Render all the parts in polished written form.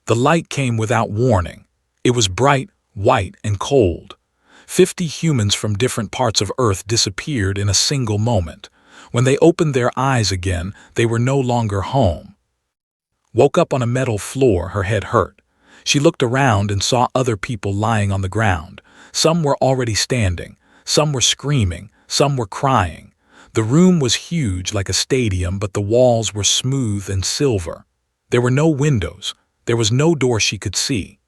The light came without warning. It was bright, white, and cold. 50 humans from different parts of Earth disappeared in a single moment. When they opened their eyes again, they were no longer home. Woke up on a metal floor, her head hurt. She looked around and saw other people lying on the ground. Some were already standing, some were screaming, some were crying. The room was huge like a stadium, but the walls were smooth and silver. There were no windows. There was no door she could see.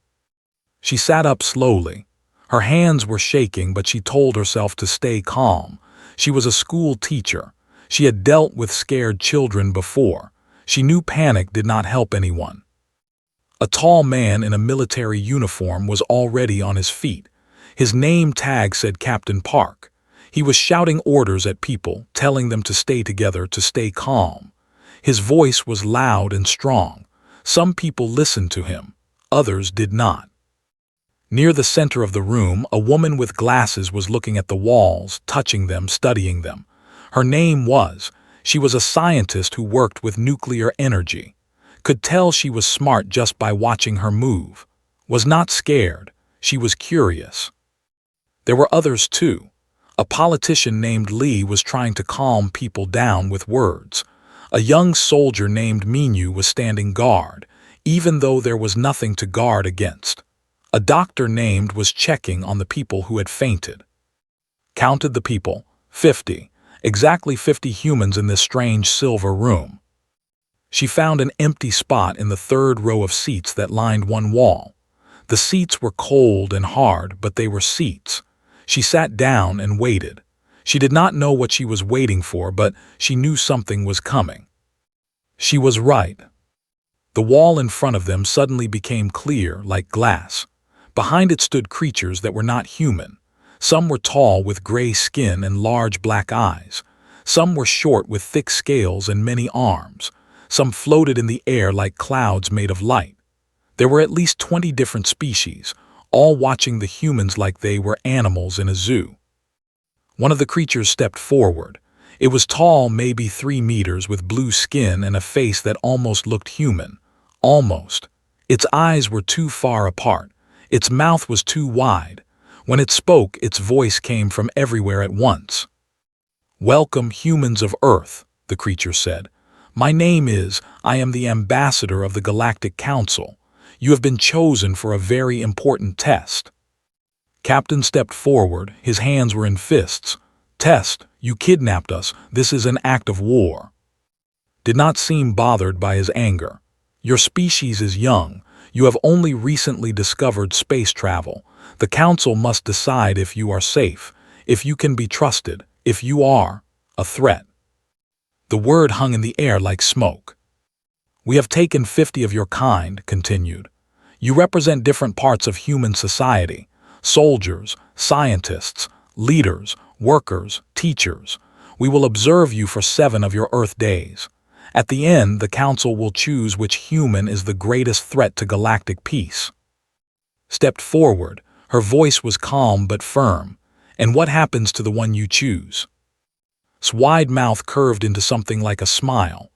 She sat up slowly. Her hands were shaking, but she told herself to stay calm. She was a school teacher. She had dealt with scared children before. She knew panic did not help anyone. A tall man in a military uniform was already on his feet. His name tag said Captain Park. He was shouting orders at people, telling them to stay together, to stay calm. His voice was loud and strong. Some people listened to him. Others did not. Near the center of the room, a woman with glasses was looking at the walls, touching them, studying them. Her name was. She was a scientist who worked with nuclear energy. Could tell she was smart just by watching her move. Was not scared. She was curious. There were others too. A politician named Lee was trying to calm people down with words. A young soldier named Minyu was standing guard, even though there was nothing to guard against. A doctor named was checking on the people who had fainted. Counted the people, 50. Exactly 50 humans in this strange silver room. She found an empty spot in the third row of seats that lined one wall. The seats were cold and hard, but they were seats. She sat down and waited. She did not know what she was waiting for, but she knew something was coming. She was right. The wall in front of them suddenly became clear, like glass. Behind it stood creatures that were not human. Some were tall with gray skin and large black eyes. Some were short with thick scales and many arms. Some floated in the air like clouds made of light. There were at least 20 different species, all watching the humans like they were animals in a zoo. One of the creatures stepped forward. It was tall, maybe 3 meters, with blue skin and a face that almost looked human. Almost. Its eyes were too far apart. Its mouth was too wide. When it spoke, its voice came from everywhere at once. "Welcome, humans of Earth," the creature said. "My name is, I am the ambassador of the Galactic Council. You have been chosen for a very important test." Captain stepped forward. His hands were in fists. "Test, you kidnapped us. This is an act of war." Did not seem bothered by his anger. "Your species is young. You have only recently discovered space travel. The Council must decide if you are safe, if you can be trusted, if you are a threat." The word hung in the air like smoke. "We have taken 50 of your kind," continued. "You represent different parts of human society. Soldiers, scientists, leaders, workers, teachers. We will observe you for 7 of your Earth days. At the end, the Council will choose which human is the greatest threat to galactic peace." Stepped forward. Her voice was calm but firm. "And what happens to the one you choose?" His wide mouth curved into something like a smile.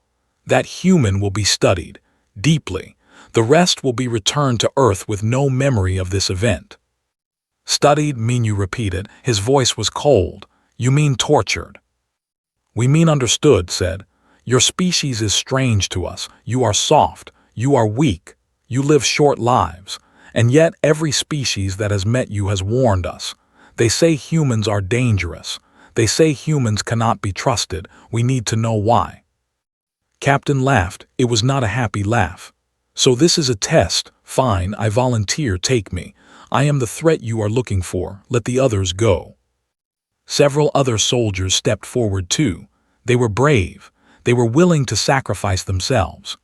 "That human will be studied, deeply. The rest will be returned to Earth with no memory of this event." "Studied," Minyu repeated. His voice was cold. "You mean tortured?" "We mean understood," said. "Your species is strange to us. You are soft. You are weak. You live short lives. And yet every species that has met you has warned us. They say humans are dangerous. They say humans cannot be trusted. We need to know why." Captain laughed. It was not a happy laugh. "So this is a test. Fine, I volunteer, take me. I am the threat you are looking for. Let the others go." Several other soldiers stepped forward too. They were brave. They were willing to sacrifice themselves.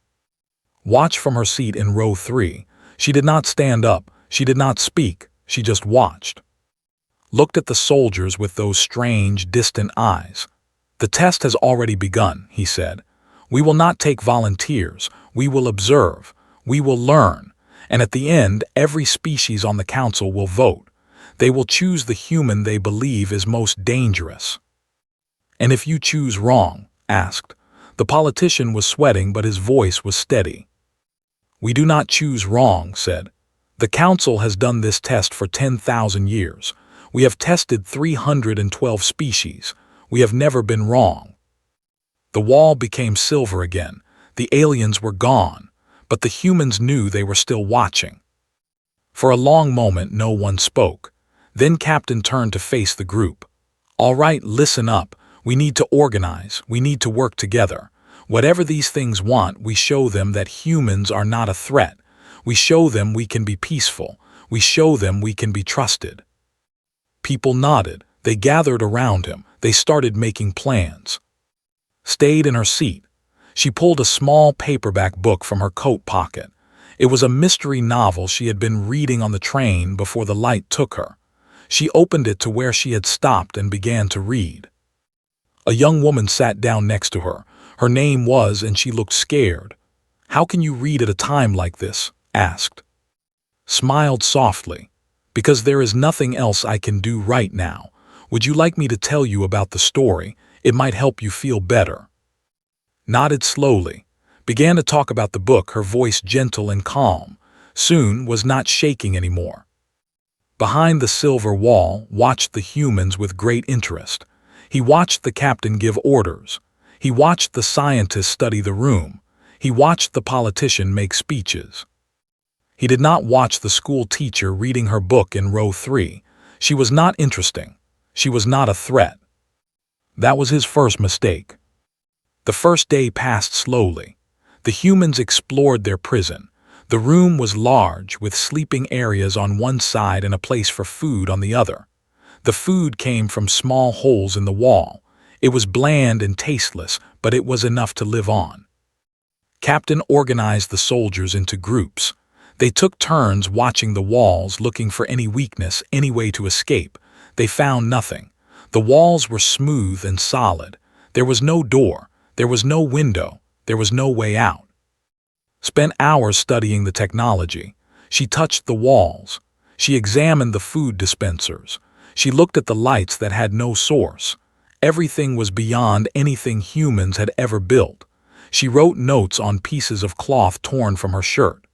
Watch from her seat in row 3. She did not stand up. She did not speak. She just watched. Looked at the soldiers with those strange, distant eyes. "The test has already begun," he said. "We will not take volunteers. We will observe. We will learn. And at the end, every species on the Council will vote. They will choose the human they believe is most dangerous." "And if you choose wrong?" asked. The politician was sweating, but his voice was steady. "We do not choose wrong," said. "The Council has done this test for 10,000 years. We have tested 312 species. We have never been wrong." The wall became silver again. The aliens were gone, but the humans knew they were still watching. For a long moment, no one spoke. Then Captain turned to face the group. "All right, listen up. We need to organize. We need to work together. Whatever these things want, we show them that humans are not a threat. We show them we can be peaceful. We show them we can be trusted." People nodded. They gathered around him. They started making plans. Stayed in her seat. She pulled a small paperback book from her coat pocket. It was a mystery novel she had been reading on the train before the light took her. She opened it to where she had stopped and began to read. A young woman sat down next to her. Her name was, and she looked scared. "How can you read at a time like this?" asked. Smiled softly. "Because there is nothing else I can do right now. Would you like me to tell you about the story? It might help you feel better." Nodded slowly. Began to talk about the book, her voice gentle and calm. Soon was not shaking anymore. Behind the silver wall watched the humans with great interest. He watched the captain give orders. He watched the scientist study the room. He watched the politician make speeches. He did not watch the school teacher reading her book in row 3. She was not interesting. She was not a threat. That was his first mistake. The first day passed slowly. The humans explored their prison. The room was large, with sleeping areas on one side and a place for food on the other. The food came from small holes in the wall. It was bland and tasteless, but it was enough to live on. Captain organized the soldiers into groups. They took turns watching the walls, looking for any weakness, any way to escape. They found nothing. The walls were smooth and solid. There was no door. There was no window. There was no way out. Spent hours studying the technology. She touched the walls. She examined the food dispensers. She looked at the lights that had no source. Everything was beyond anything humans had ever built. She wrote notes on pieces of cloth torn from her shirt.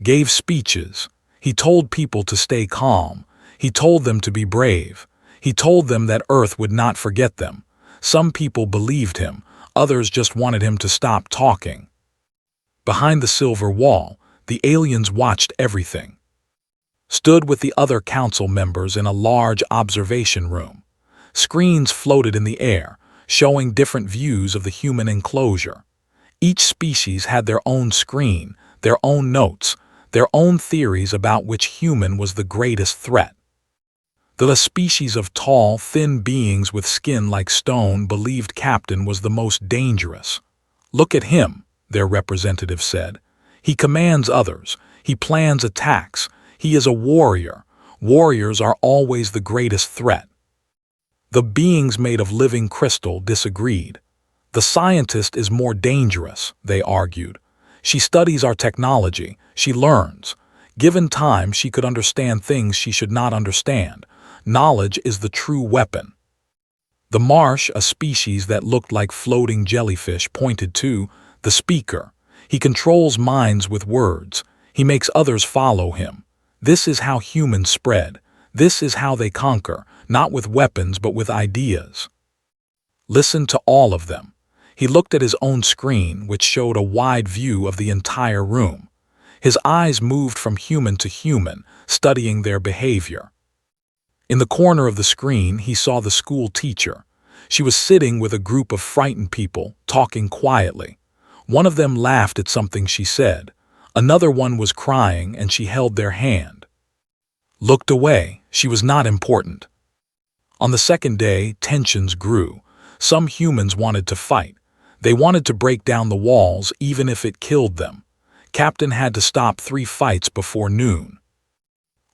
Gave speeches. He told people to stay calm. He told them to be brave. He told them that Earth would not forget them. Some people believed him. Others just wanted him to stop talking. Behind the silver wall, the aliens watched everything. Stood with the other council members in a large observation room. Screens floated in the air, showing different views of the human enclosure. Each species had their own screen, their own notes, their own theories about which human was the greatest threat. The species of tall, thin beings with skin like stone believed Captain was the most dangerous. "Look at him," their representative said. "He commands others. He plans attacks. He is a warrior. Warriors are always the greatest threat." The beings made of living crystal disagreed. "The scientist is more dangerous," they argued. "She studies our technology. She learns. Given time, she could understand things she should not understand. Knowledge is the true weapon." The marsh, a species that looked like floating jellyfish, pointed to the speaker. "He controls minds with words. He makes others follow him. This is how humans spread. This is how they conquer, not with weapons but with ideas." Listen to all of them. He looked at his own screen, which showed a wide view of the entire room. His eyes moved from human to human, studying their behavior. In the corner of the screen, he saw the school teacher. She was sitting with a group of frightened people, talking quietly. One of them laughed at something she said. Another one was crying, and she held their hand. Looked away. She was not important. On the second day, tensions grew. Some humans wanted to fight. They wanted to break down the walls, even if it killed them. Captain had to stop 3 fights before noon.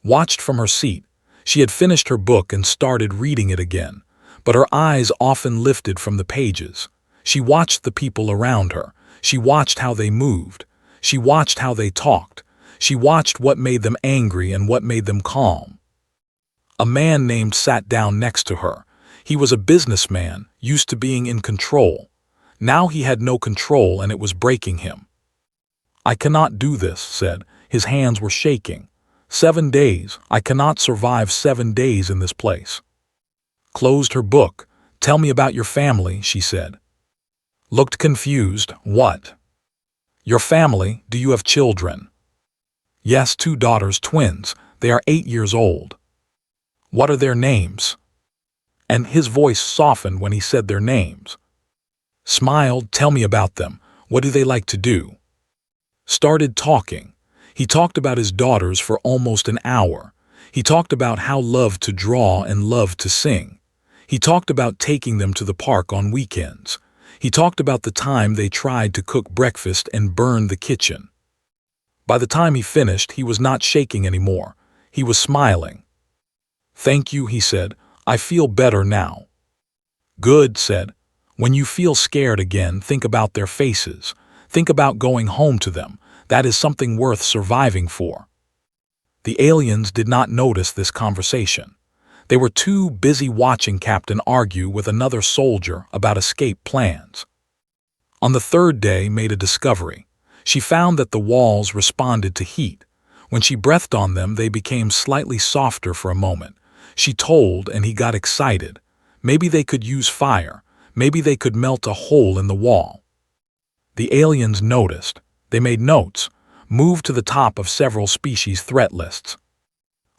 Watched from her seat. She had finished her book and started reading it again, but her eyes often lifted from the pages. She watched the people around her. She watched how they moved. She watched how they talked. She watched what made them angry and what made them calm. A man named sat down next to her. He was a businessman, used to being in control. Now he had no control and it was breaking him. "I cannot do this," said. His hands were shaking. 7 days. I cannot survive 7 days in this place. Closed her book. "Tell me about your family," she said. Looked confused. "What?" "Your family. Do you have children?" "Yes, 2 daughters, twins. They are 8 years old." "What are their names?" And his voice softened when he said their names. Smiled. "Tell me about them. What do they like to do?" Started talking. He talked about his daughters for almost an hour. He talked about how loved to draw and loved to sing. He talked about taking them to the park on weekends. He talked about the time they tried to cook breakfast and burned the kitchen. By the time he finished, he was not shaking anymore. He was smiling. "Thank you," he said. "I feel better now." "Good," said. "When you feel scared again, think about their faces. Think about going home to them. That is something worth surviving for." The aliens did not notice this conversation. They were too busy watching Captain argue with another soldier about escape plans. On the 3rd day, made a discovery. She found that the walls responded to heat. When she breathed on them, they became slightly softer for a moment. She told, and he got excited. Maybe they could use fire. Maybe they could melt a hole in the wall. The aliens noticed. They made notes, moved to the top of several species threat lists.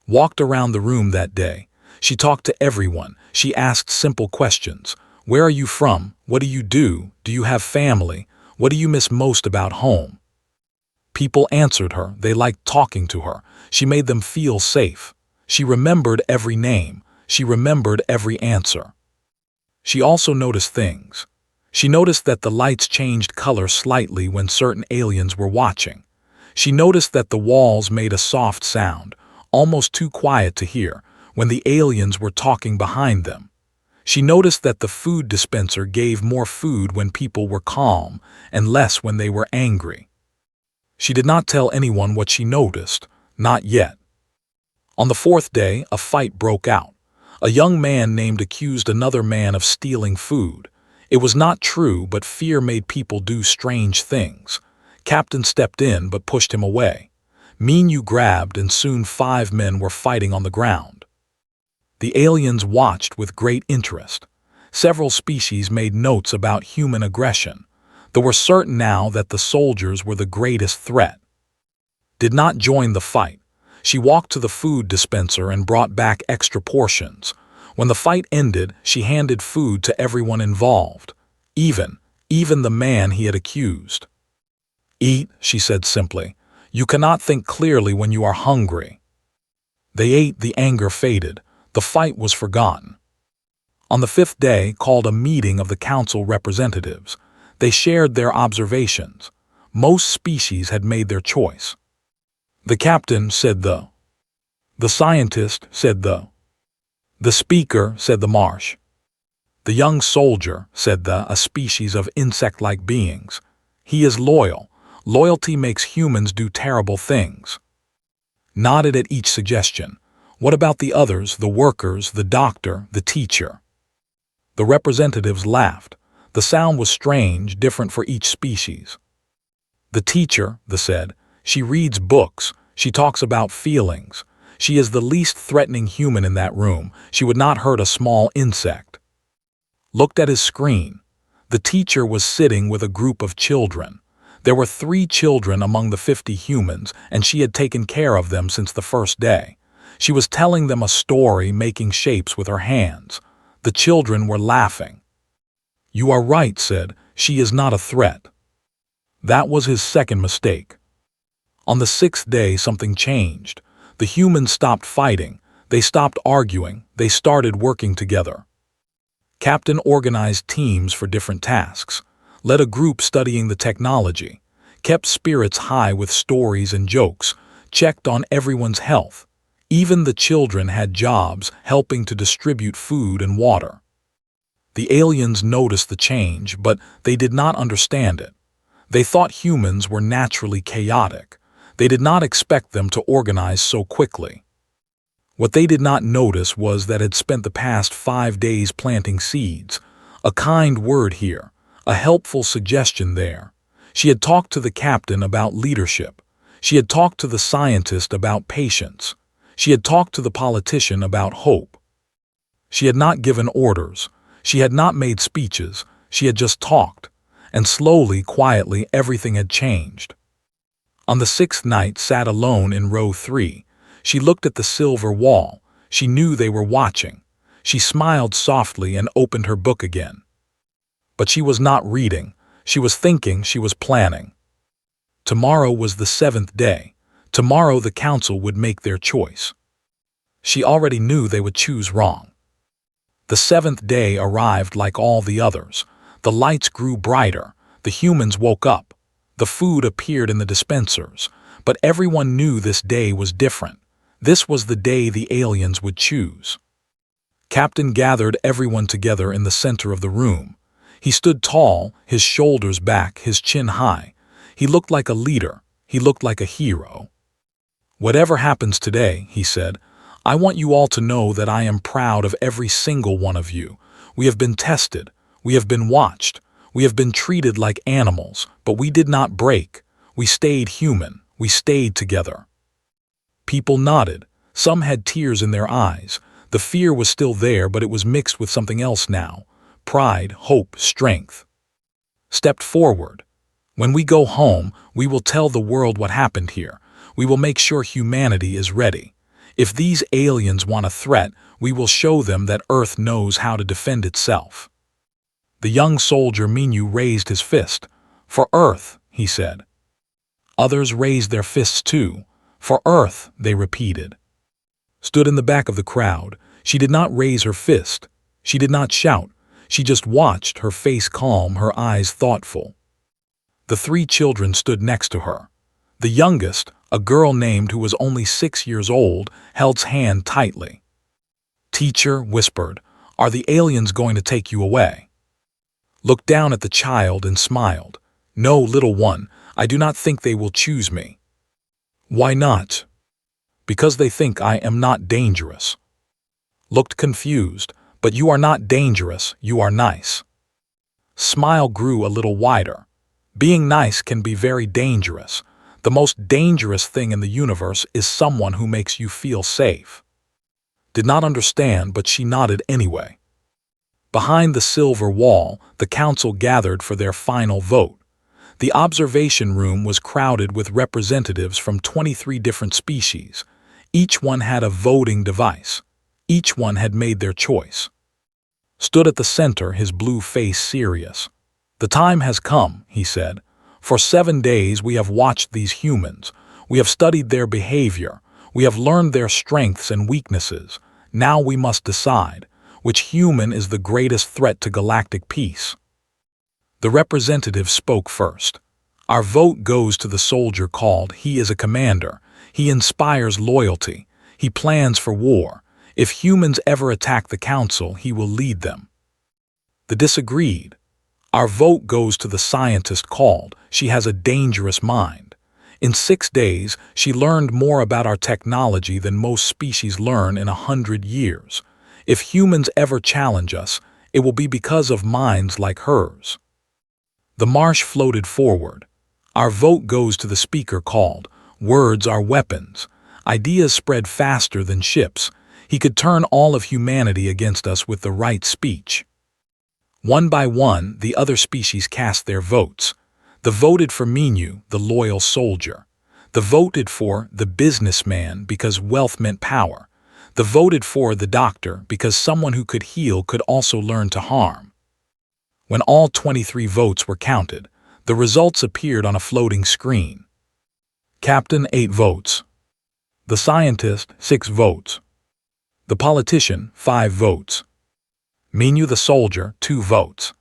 Walked around the room that day. She talked to everyone. She asked simple questions. "Where are you from? What do you do? Do you have family? What do you miss most about home?" People answered her. They liked talking to her. She made them feel safe. She remembered every name. She remembered every answer. She also noticed things. She noticed that the lights changed color slightly when certain aliens were watching. She noticed that the walls made a soft sound, almost too quiet to hear, when the aliens were talking behind them. She noticed that the food dispenser gave more food when people were calm and less when they were angry. She did not tell anyone what she noticed, not yet. On the 4th day, a fight broke out. A young man named accused another man of stealing food. It was not true, but fear made people do strange things. Captain stepped in but pushed him away. Menu grabbed, and soon 5 men were fighting on the ground. The aliens watched with great interest. Several species made notes about human aggression. They were certain now that the soldiers were the greatest threat. Did not join the fight. She walked to the food dispenser and brought back extra portions. When the fight ended, she handed food to everyone involved, even the man he had accused. "Eat," she said simply. "You cannot think clearly when you are hungry." They ate. The anger faded. The fight was forgotten. On the 5th day, called a meeting of the council representatives. They shared their observations. Most species had made their choice. The captain said the scientist said the speaker said the marsh. The young soldier said a species of insect-like beings. He is loyal. Loyalty makes humans do terrible things. Nodded at each suggestion. What about the others, the workers, the doctor, the teacher? The representatives laughed. The sound was strange, different for each species. The teacher, they said, she reads books. She talks about feelings. She is the least threatening human in that room. She would not hurt a small insect. Looked at his screen. The teacher was sitting with a group of children. There were 3 children among the 50 humans, and she had taken care of them since the 1st day. She was telling them a story, making shapes with her hands. The children were laughing. "You are right," said. "She is not a threat." That was his second mistake. On the 6th day, something changed. The humans stopped fighting. They stopped arguing. They started working together. Captain organized teams for different tasks, led a group studying the technology, kept spirits high with stories and jokes, checked on everyone's health. Even the children had jobs helping to distribute food and water. The aliens noticed the change, but they did not understand it. They thought humans were naturally chaotic. They did not expect them to organize so quickly. What they did not notice was that had spent the past 5 days planting seeds, a kind word here, a helpful suggestion there. She had talked to the captain about leadership. She had talked to the scientist about patience. She had talked to the politician about hope. She had not given orders. She had not made speeches. She had just talked. And slowly, quietly, everything had changed. On the sixth night, sat alone in row 3. She looked at the silver wall. She knew they were watching. She smiled softly and opened her book again. But she was not reading. She was thinking, she was planning. Tomorrow was the 7th day. Tomorrow the council would make their choice. She already knew they would choose wrong. The 7th day arrived like all the others. The lights grew brighter. The humans woke up. The food appeared in the dispensers. But everyone knew this day was different. This was the day the aliens would choose. Captain gathered everyone together in the center of the room. He stood tall, his shoulders back, his chin high. He looked like a leader. He looked like a hero. "Whatever happens today," he said, "I want you all to know that I am proud of every single one of you. We have been tested. We have been watched. We have been treated like animals, but we did not break. We stayed human. We stayed together." People nodded. Some had tears in their eyes. The fear was still there, but it was mixed with something else now. Pride, hope, strength. Stepped forward. "When we go home, we will tell the world what happened here. We will make sure humanity is ready. If these aliens want a threat, we will show them that Earth knows how to defend itself." The young soldier Minyu raised his fist. "For Earth," he said. Others raised their fists too. "For Earth," they repeated. Stood in the back of the crowd. She did not raise her fist. She did not shout. She just watched, her face calm, her eyes thoughtful. The 3 children stood next to her. The youngest, a girl named who was only 6 years old, held his hand tightly. Teacher whispered, "Are the aliens going to take you away?" Looked down at the child and smiled. "No, little one, I do not think they will choose me." "Why not?" "Because they think I am not dangerous." Looked confused. "But you are not dangerous, you are nice." Smile grew a little wider. "Being nice can be very dangerous. The most dangerous thing in the universe is someone who makes you feel safe." Did not understand, but she nodded anyway. Behind the silver wall, the council gathered for their final vote. The observation room was crowded with representatives from 23 different species. Each one had a voting device. Each one had made their choice. Stood at the center, his blue face serious. "The time has come," he said. "For 7 days we have watched these humans. We have studied their behavior. We have learned their strengths and weaknesses. Now we must decide which human is the greatest threat to galactic peace." The representative spoke first. "Our vote goes to the soldier called. He is a commander. He inspires loyalty. He plans for war. If humans ever attack the council, he will lead them." The disagreed. "Our vote goes to the scientist called. She has a dangerous mind. In 6 days, she learned more about our technology than most species learn in 100 years. If humans ever challenge us, it will be because of minds like hers." The marsh floated forward. "Our vote goes to the speaker called. Words are weapons. Ideas spread faster than ships. He could turn all of humanity against us with the right speech." One by one, the other species cast their votes. The voted for Minyu, the loyal soldier. The voted for the businessman because wealth meant power. The voted for the doctor because someone who could heal could also learn to harm. When all 23 votes were counted, the results appeared on a floating screen. Captain 8 votes. The scientist 6 votes. The politician 5 votes. Minyu the soldier 2 votes.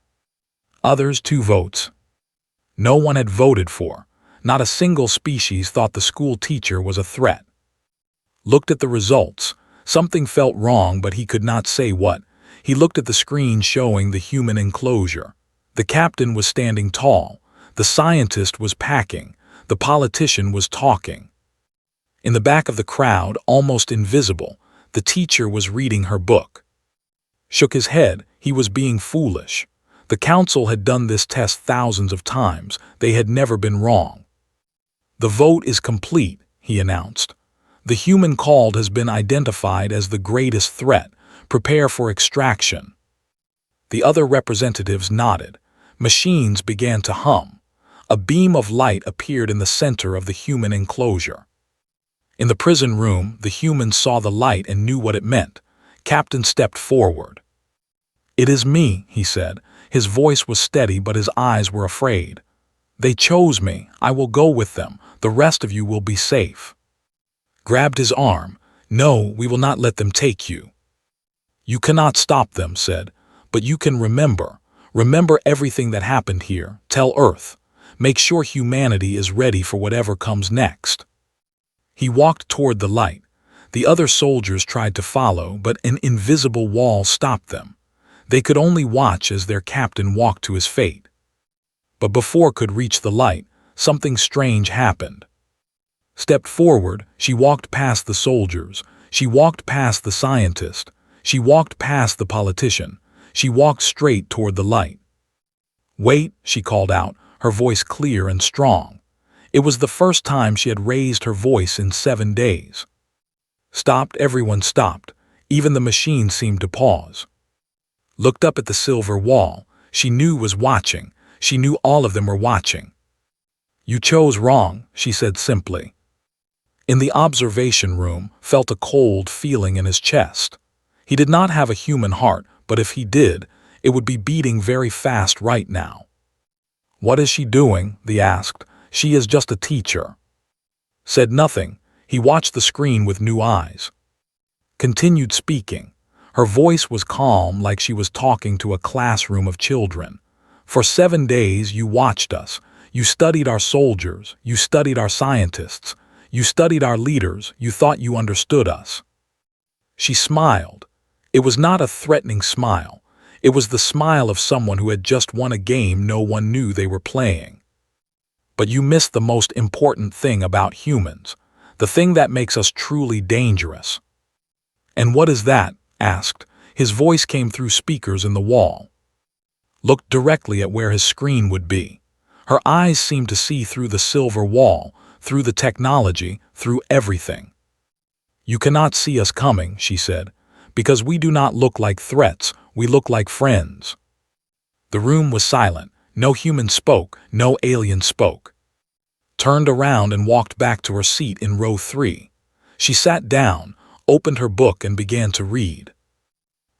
Others 2 votes. No one had voted for. Not a single species thought the school teacher was a threat. Looked at the results. Something felt wrong, but he could not say what. He looked at the screen showing the human enclosure. The captain was standing tall. The scientist was packing. The politician was talking. In the back of the crowd, almost invisible, the teacher was reading her book. Shook his head. He was being foolish. The The council had done this test thousands of times. They had never been wrong. "The vote is complete," he announced. "The human called has been identified as the greatest threat. Prepare for extraction." The other representatives nodded. Machines began to hum. A beam of light appeared in the center of the human enclosure. In the prison room, the humans saw the light and knew what it meant. Captain stepped forward. "It is me," he said. His voice was steady, but his eyes were afraid. "They chose me. I will go with them. The rest of you will be safe." Grabbed his arm. "No, we will not let them take you." "You cannot stop them," said. "But you can remember. Remember everything that happened here. Tell Earth. Make sure humanity is ready for whatever comes next." He walked toward the light. The other soldiers tried to follow, but an invisible wall stopped them. They could only watch as their captain walked to his fate. But before could reach the light, something strange happened. Stepped forward, she walked past the soldiers. She walked past the scientist. She walked past the politician. She walked straight toward the light. "Wait," she called out, her voice clear and strong. It was the first time she had raised her voice in 7 days. Stopped, everyone stopped. Even the machine seemed to pause. Looked up at the silver wall. She knew was watching. She knew all of them were watching. "You chose wrong," she said simply. In the observation room, felt a cold feeling in his chest. He did not have a human heart, but if he did, it would be beating very fast right now. "What is she doing?" they asked. "She is just a teacher." Said nothing. He watched the screen with new eyes. Continued speaking. Her voice was calm, like she was talking to a classroom of children. "For 7 days you watched us. You studied our soldiers. You studied our scientists. You studied our leaders. You thought you understood us." She smiled. It was not a threatening smile. It was the smile of someone who had just won a game no one knew they were playing. "But you missed the most important thing about humans, the thing that makes us truly dangerous." "And what is that?" asked. His voice came through speakers in the wall. Looked directly at where his screen would be. Her eyes seemed to see through the silver wall, through the technology, through everything. "You cannot see us coming," she said, "because we do not look like threats, we look like friends." The room was silent. No human spoke, no alien spoke. Turned around and walked back to her seat in row 3. She sat down, opened her book and began to read.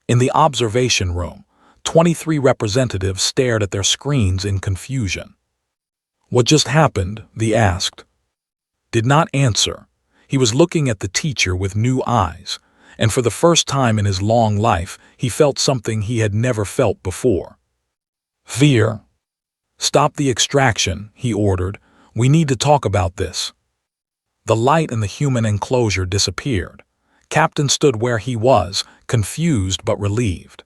In the observation room, 23 representatives stared at their screens in confusion. "What just happened?" they asked. Did not answer. He was looking at the teacher with new eyes, and for the first time in his long life, he felt something he had never felt before. "Fear. Stop the extraction," he ordered. "We need to talk about this." The light in the human enclosure disappeared. Captain stood where he was, confused but relieved.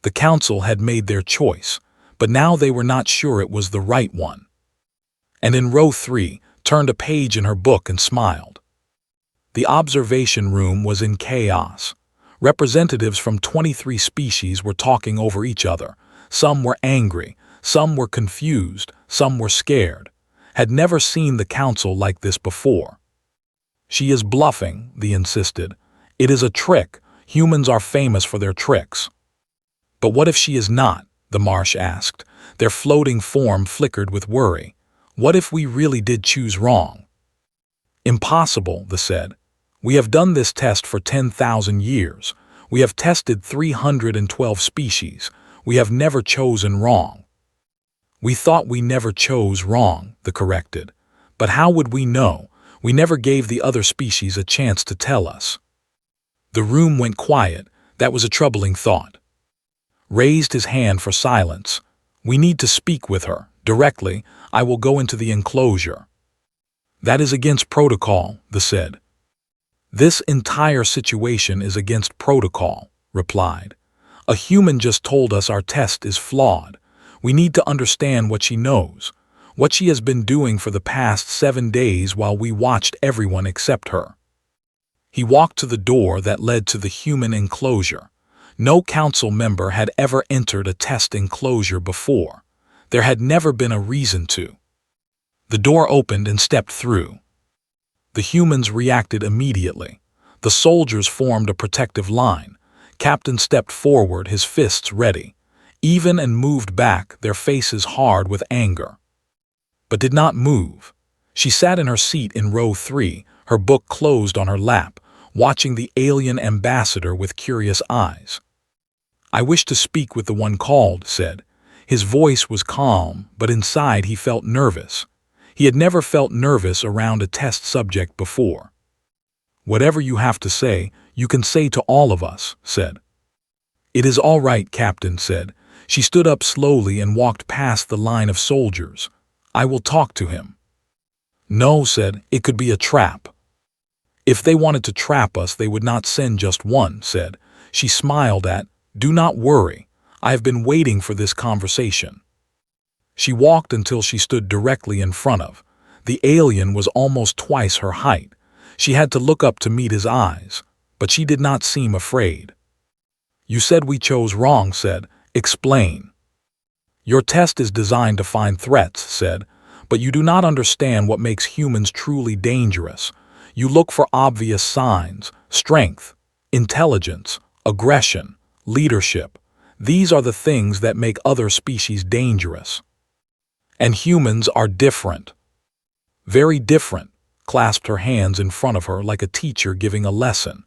The council had made their choice, but now they were not sure it was the right one. And in row 3, turned a page in her book and smiled. The observation room was in chaos. Representatives from 23 species were talking over each other. Some were angry, some were confused, some were scared. Had never seen the council like this before. "She is bluffing," they insisted. "It is a trick. Humans are famous for their tricks." "But what if she is not?" the Marsh asked. Their floating form flickered with worry. "What if we really did choose wrong?" "Impossible," they said. "We have done this test for 10,000 years. We have tested 312 species. We have never chosen wrong." "We thought we never chose wrong," they corrected. "But how would we know? We never gave the other species a chance to tell us." The room went quiet. That was a troubling thought. Raised his hand for silence. "We need to speak with her, directly. I will go into the enclosure." "That is against protocol," they said. "This entire situation is against protocol," replied. "A human just told us our test is flawed. We need to understand what she knows, what she has been doing for the past 7 days while we watched everyone except her." He walked to the door that led to the human enclosure. No council member had ever entered a test enclosure before. There had never been a reason to. The door opened and stepped through. The humans reacted immediately. The soldiers formed a protective line. Captain stepped forward, his fists ready, even and moved back, their faces hard with anger. But did not move. She sat in her seat in row 3, her book closed on her lap, watching the alien ambassador with curious eyes. "I wish to speak with the one called," said. His voice was calm, but inside he felt nervous. He had never felt nervous around a test subject before. "Whatever you have to say, you can say to all of us," said. "It is all right," Captain said. She stood up slowly and walked past the line of soldiers. "I will talk to him." "No," said, "it could be a trap." "If they wanted to trap us, they would not send just one," said. She smiled at, "Do not worry. I have been waiting for this conversation." She walked until she stood directly in front of. The alien was almost twice her height. She had to look up to meet his eyes, but she did not seem afraid. "You said we chose wrong," said. "Explain." "Your test is designed to find threats," said, "but you do not understand what makes humans truly dangerous. You look for obvious signs: strength, intelligence, aggression, leadership. These are the things that make other species dangerous. And humans are different. Very different," clasped her hands in front of her like a teacher giving a lesson.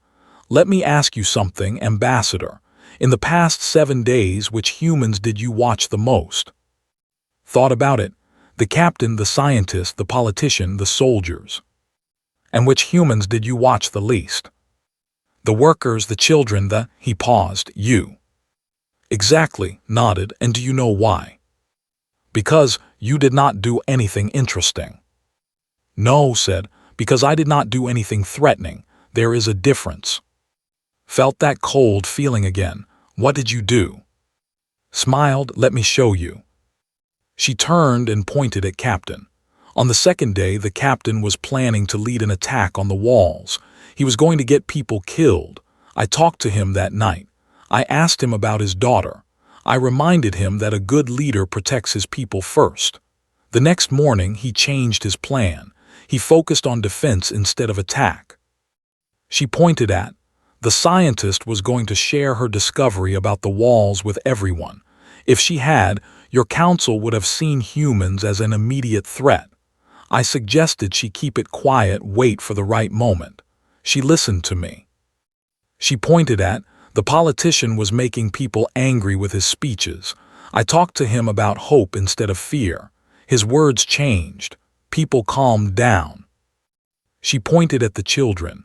"Let me ask you something, Ambassador. In the past 7 days, which humans did you watch the most?" "Thought about it. The captain, the scientist, the politician, the soldiers." "And which humans did you watch the least?" "The workers, the children, the—" He paused. "You." "Exactly," nodded. "And do you know why?" "Because you did not do anything interesting." "No," said, "because I did not do anything threatening. There is a difference." Felt that cold feeling again. "What did you do?" Smiled. "Let me show you." She turned and pointed at Captain. On the second day, the captain was planning to lead an attack on the walls. He was going to get people killed. I talked to him that night. I asked him about his daughter. I reminded him that a good leader protects his people first. The next morning, he changed his plan. He focused on defense instead of attack. She pointed at. The scientist was going to share her discovery about the walls with everyone. If she had, your council would have seen humans as an immediate threat. I suggested she keep it quiet, wait for the right moment. She listened to me. She pointed at. The politician was making people angry with his speeches. I talked to him about hope instead of fear. His words changed. People calmed down. She pointed at the children.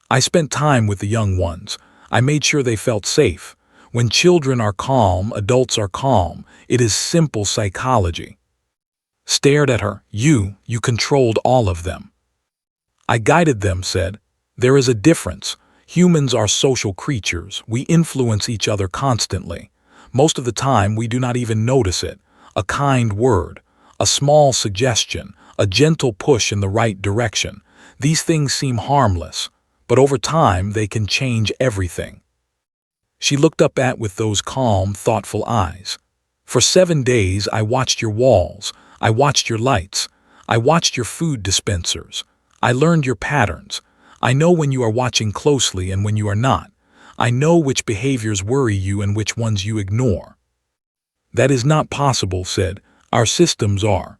I spent time with the young ones. I made sure they felt safe. When children are calm, adults are calm. It is simple psychology. Stared at her. You controlled all of them." "I guided them," said. "There is a difference. Humans are social creatures. We influence each other constantly. Most of the time, we do not even notice it. A kind word, a small suggestion, a gentle push in the right direction. These things seem harmless, but over time, they can change everything." She looked up with those calm, thoughtful eyes. "For 7 days, I watched your walls. I watched your lights. I watched your food dispensers. I learned your patterns. I know when you are watching closely and when you are not. I know which behaviors worry you and which ones you ignore." "That is not possible," said. "Our systems are."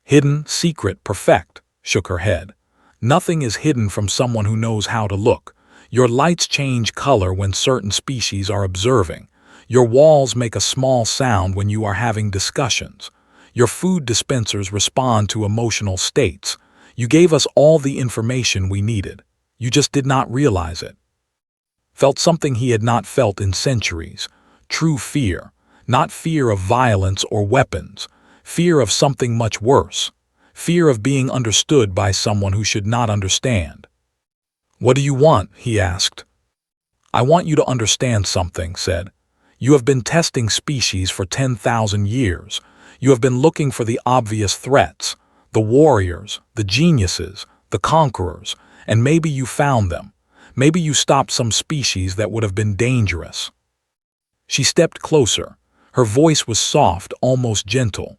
"Hidden, secret, perfect," shook her head. "Nothing is hidden from someone who knows how to look. Your lights change color when certain species are observing. Your walls make a small sound when you are having discussions. Your food dispensers respond to emotional states. You gave us all the information we needed. You just did not realize it." Felt something he had not felt in centuries. True fear. Not fear of violence or weapons. Fear of something much worse. Fear of being understood by someone who should not understand. "What do you want?" he asked. "I want you to understand something," said. "You have been testing species for 10,000 years. You have been looking for the obvious threats. The warriors, the geniuses, the conquerors, and maybe you found them. Maybe you stopped some species that would have been dangerous. She stepped closer. Her voice was soft, almost gentle.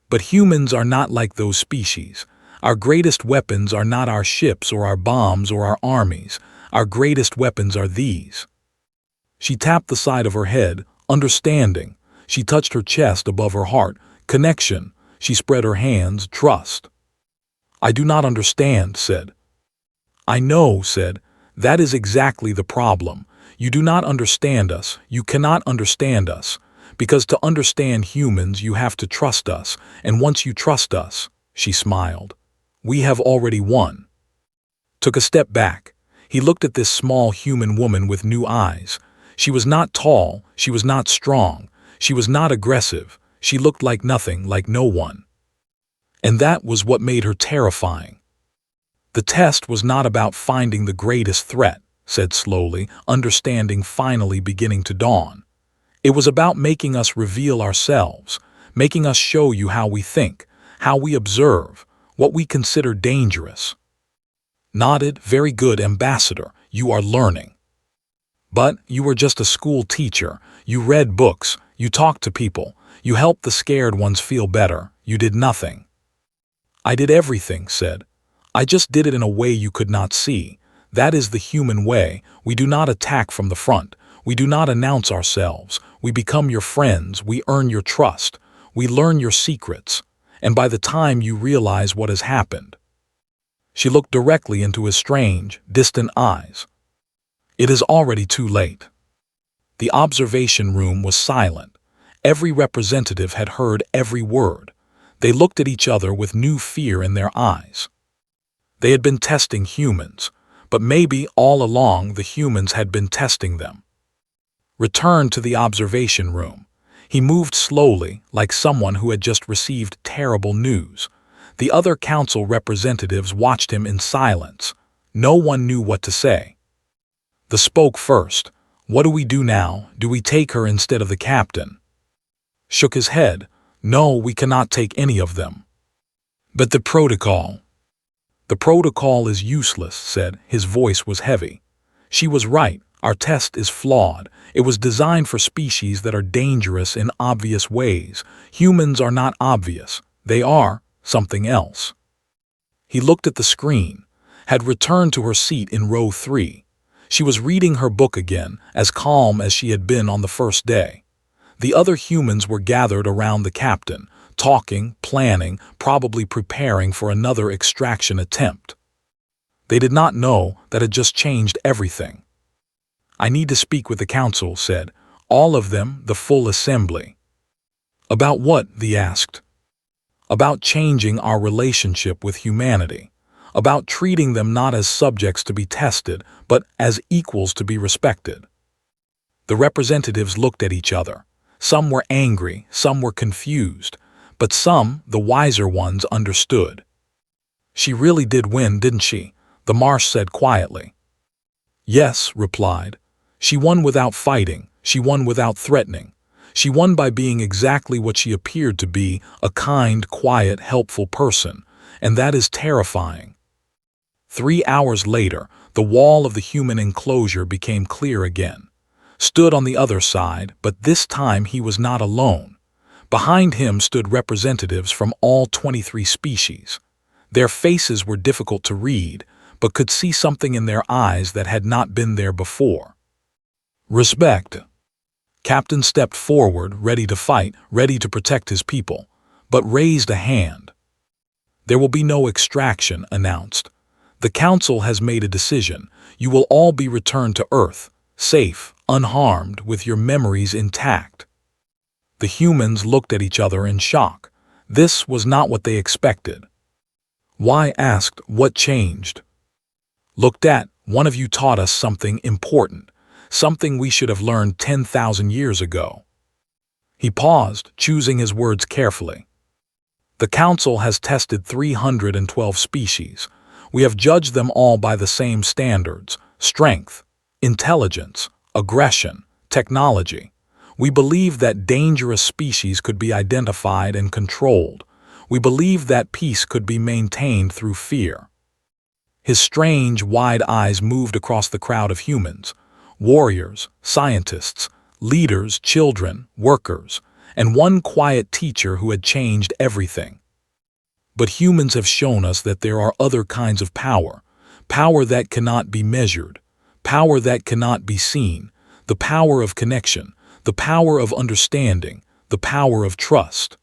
But humans are not like those species. Our greatest weapons are not our ships or our bombs or our armies. Our greatest weapons are these. She tapped the side of her head, understanding. She touched her chest above her heart. Connection. She spread her hands. Trust. I do not understand, said. I know, said. That is exactly the problem. You do not understand us. You cannot understand us. Because to understand humans, you have to trust us. And once you trust us, she smiled, we have already won. Took a step back. He looked at this small human woman with new eyes. She was not tall. She was not strong. She was not aggressive. She looked like nothing, like no one. And that was what made her terrifying. The test was not about finding the greatest threat, said slowly, understanding finally beginning to dawn. It was about making us reveal ourselves, making us show you how we think, how we observe, what we consider dangerous. Nodded, very good, Ambassador, you are learning. But you were just a school teacher. You read books, you talked to people, you helped the scared ones feel better. You did nothing. I did everything, said. I just did it in a way you could not see. That is the human way. We do not attack from the front. We do not announce ourselves. We become your friends. We earn your trust. We learn your secrets. And by the time you realize what has happened. She looked directly into his strange, distant eyes. It is already too late. The observation room was silent. Every representative had heard every word. They looked at each other with new fear in their eyes. They had been testing humans, but maybe all along the humans had been testing them. Returned to the observation room. He moved slowly, like someone who had just received terrible news. The other council representatives watched him in silence. No one knew what to say. The spoke first. What do we do now? Do we take her instead of the captain? Shook his head. No, we cannot take any of them. But the protocol. The protocol is useless, said. His voice was heavy. She was right. Our test is flawed. It was designed for species that are dangerous in obvious ways. Humans are not obvious. They are something else. He looked at the screen, had returned to her seat in row 3. She was reading her book again, as calm as she had been on the first day. The other humans were gathered around the captain, talking, planning, probably preparing for another extraction attempt. They did not know that had just changed everything. I need to speak with the council, said. All of them, the full assembly. About what? They asked. About changing our relationship with humanity. About treating them not as subjects to be tested, but as equals to be respected. The representatives looked at each other. Some were angry, some were confused, but some, the wiser ones, understood. She really did win, didn't she? The Marsh said quietly. Yes, replied. She won without fighting. She won without threatening. She won by being exactly what she appeared to be, a kind, quiet, helpful person, and that is terrifying. 3 hours later, the wall of the human enclosure became clear again. Stood on the other side, but this time he was not alone. Behind him stood representatives from all 23 species. Their faces were difficult to read, but could see something in their eyes that had not been there before. Respect. Captain stepped forward, ready to fight, ready to protect his people, but raised a hand. There will be no extraction, announced. The council has made a decision. You will all be returned to Earth, safe, unharmed, with your memories intact. The humans looked at each other in shock. This was not what they expected. Y asked, what changed? Looked at, one of you taught us something important, something we should have learned 10,000 years ago. He paused, choosing his words carefully. The council has tested 312 species. We have judged them all by the same standards: strength, intelligence, aggression, technology. We believe that dangerous species could be identified and controlled. We believe that peace could be maintained through fear. His strange, wide eyes moved across the crowd of humans, warriors, scientists, leaders, children, workers, and one quiet teacher who had changed everything. But humans have shown us that there are other kinds of power, power that cannot be measured, power that cannot be seen, the power of connection, the power of understanding, the power of trust.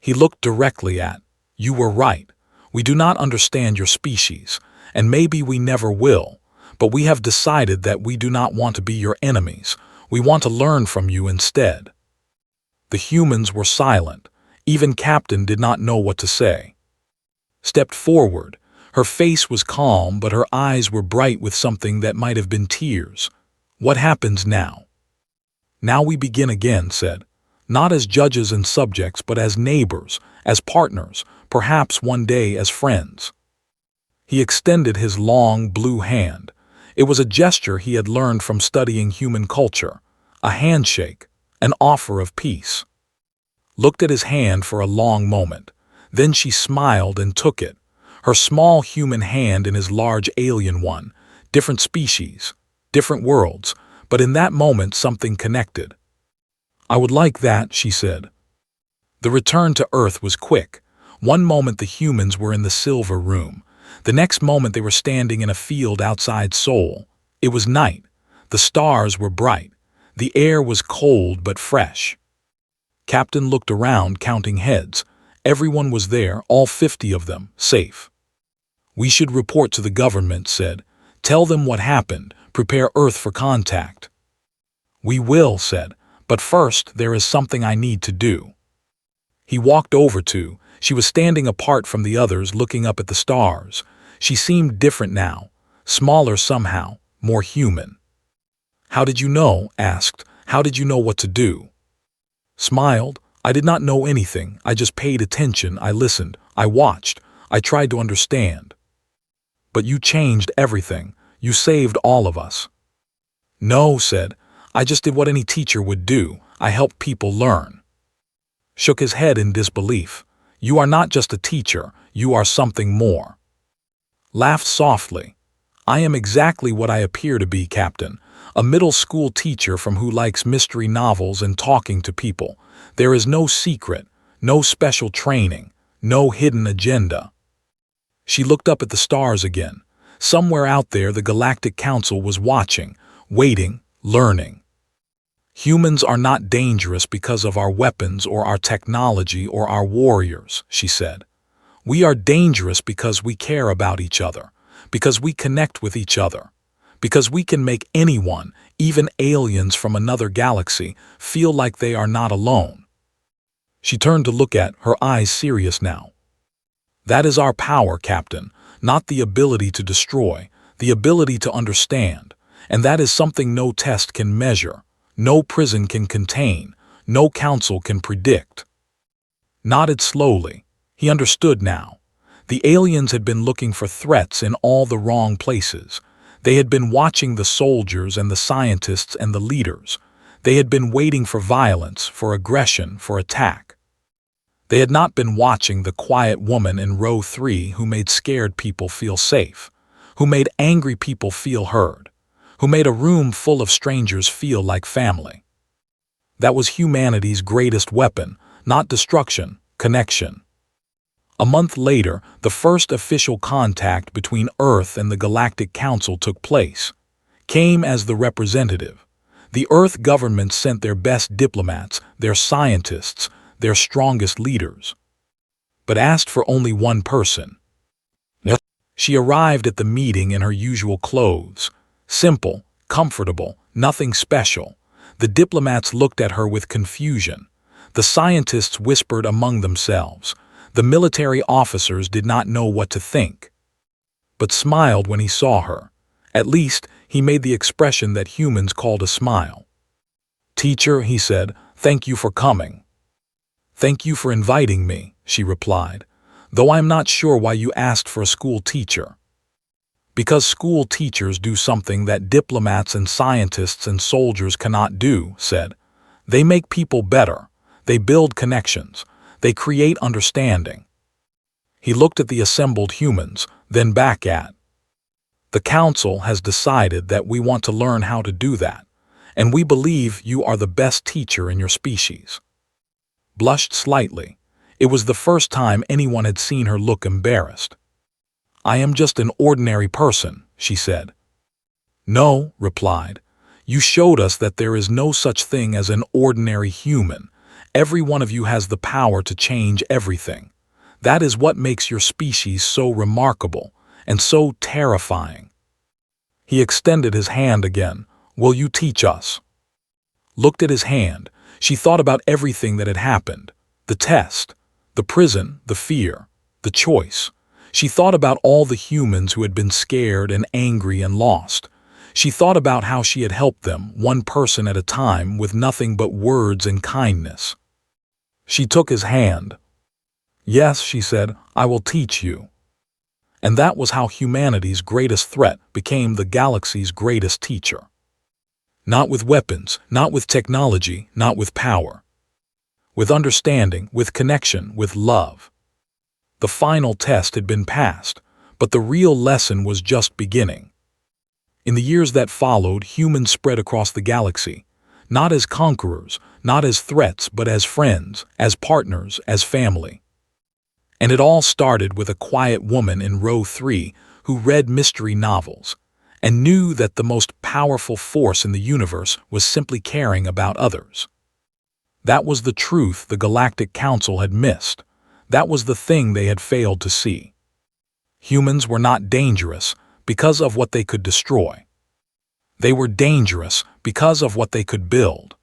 He looked directly at, "You were right. We do not understand your species, and maybe we never will, but we have decided that we do not want to be your enemies. We want to learn from you instead." The humans were silent. Even Captain did not know what to say. Stepped forward. Her face was calm, but her eyes were bright with something that might have been tears. "What happens now?" "Now we begin again," said. "Not as judges and subjects, but as neighbors, as partners, perhaps one day as friends." He extended his long, blue hand. It was a gesture he had learned from studying human culture, a handshake, an offer of peace. Looked at his hand for a long moment. Then she smiled and took it, her small human hand in his large alien one, different species, different worlds, but in that moment something connected. "I would like that," she said. The return to Earth was quick. One moment the humans were in the silver room. The next moment they were standing in a field outside Seoul. It was night. The stars were bright. The air was cold but fresh. Captain looked around, counting heads. Everyone was there, all 50 of them, safe. "We should report to the government," said. "Tell them what happened. Prepare Earth for contact." "We will," said. "But first, there is something I need to do." He walked over to. She was standing apart from the others, looking up at the stars. She seemed different now, smaller somehow, more human. "How did you know?" asked. "How did you know what to do?" Smiled. "I did not know anything. I just paid attention. I listened. I watched. I tried to understand." "But you changed everything. You saved all of us." "No," said. "I just did what any teacher would do. I helped people learn." Shook his head in disbelief. "You are not just a teacher. You are something more." Laughed softly. "I am exactly what I appear to be, Captain. A middle school teacher from who likes mystery novels and talking to people. There is no secret, no special training, no hidden agenda." She looked up at the stars again. Somewhere out there the Galactic Council was watching, waiting, learning. "Humans are not dangerous because of our weapons or our technology or our warriors," she said. "We are dangerous because we care about each other, because we connect with each other, because we can make anyone, even aliens from another galaxy, feel like they are not alone." She turned to look at, her eyes serious now. "That is our power, Captain, not the ability to destroy, the ability to understand, and that is something no test can measure, no prison can contain, no council can predict." Nodded slowly. He understood now. The aliens had been looking for threats in all the wrong places. They had been watching the soldiers and the scientists and the leaders. They had been waiting for violence, for aggression, for attack. They had not been watching the quiet woman in row 3 who made scared people feel safe, who made angry people feel heard, who made a room full of strangers feel like family. That was humanity's greatest weapon, not destruction, connection. A month later, the first official contact between Earth and the Galactic Council took place. Came as the representative. The Earth government sent their best diplomats, their scientists, their strongest leaders. But asked for only one person. She arrived at the meeting in her usual clothes. Simple, comfortable, nothing special. The diplomats looked at her with confusion. The scientists whispered among themselves. The military officers did not know what to think. But smiled when he saw her. At least, he made the expression that humans called a smile. "Teacher," he said, "thank you for coming." "Thank you for inviting me," she replied, "though I'm not sure why you asked for a school teacher." "Because school teachers do something that diplomats and scientists and soldiers cannot do," said. "They make people better. They build connections. They create understanding." He looked at the assembled humans, then back at. "The council has decided that we want to learn how to do that, and we believe you are the best teacher in your species." Blushed slightly. It was the first time anyone had seen her look embarrassed. "I am just an ordinary person," she said. "No," replied. "You showed us that there is no such thing as an ordinary human. Every one of you has the power to change everything. That is what makes your species so remarkable and so terrifying." He extended his hand again. "Will you teach us?" Looked at his hand. She thought about everything that had happened. The test, the prison, the fear, the choice. She thought about all the humans who had been scared and angry and lost. She thought about how she had helped them, one person at a time, with nothing but words and kindness. She took his hand. "Yes," she said, "I will teach you." And that was how humanity's greatest threat became the galaxy's greatest teacher. Not with weapons, not with technology, not with power. With understanding, with connection, with love. The final test had been passed, but the real lesson was just beginning. In the years that followed, humans spread across the galaxy, not as conquerors, not as threats, but as friends, as partners, as family. And it all started with a quiet woman in row 3 who read mystery novels and knew that the most powerful force in the universe was simply caring about others. That was the truth the Galactic Council had missed. That was the thing they had failed to see. Humans were not dangerous because of what they could destroy. They were dangerous because of what they could build.